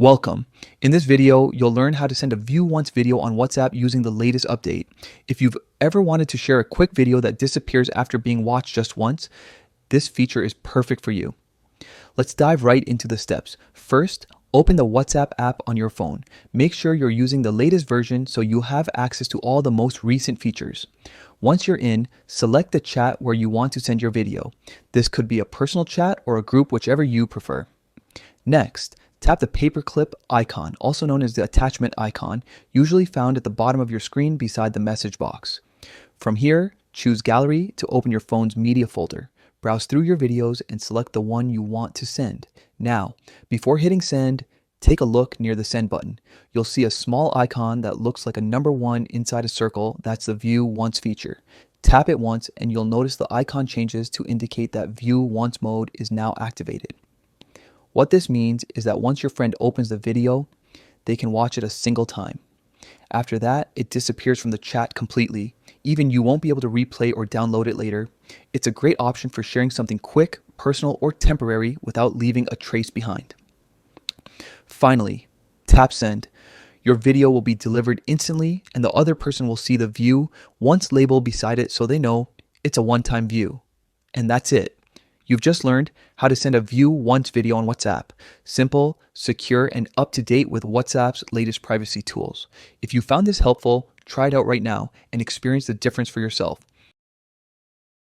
Welcome. In this video, you'll learn how to send a view once video on WhatsApp using the latest update. If you've ever wanted to share a quick video that disappears after being watched just once, this feature is perfect for you. Let's dive right into the steps. First, open the WhatsApp app on your phone. Make sure you're using the latest version so you have access to all the most recent features. Once you're in, select the chat where you want to send your video. This could be a personal chat or a group, whichever you prefer. Next, tap the paperclip icon, also known as the attachment icon, usually found at the bottom of your screen beside the message box. From here, choose Gallery to open your phone's media folder. Browse through your videos and select the one you want to send. Now, before hitting send, take a look near the send button. You'll see a small icon that looks like a number 1 inside a circle. That's the View Once feature. Tap it once and you'll notice the icon changes to indicate that View Once mode is now activated. What this means is that once your friend opens the video, they can watch it a single time. After that, it disappears from the chat completely. Even you won't be able to replay or download it later. It's a great option for sharing something quick, personal, or temporary without leaving a trace behind. Finally, tap send. Your video will be delivered instantly and the other person will see the view once label beside it so they know it's a one-time view. And that's it. You've just learned how to send a view once video on WhatsApp. Simple, secure, and up to date with WhatsApp's latest privacy tools. If you found this helpful, try it out right now and experience the difference for yourself.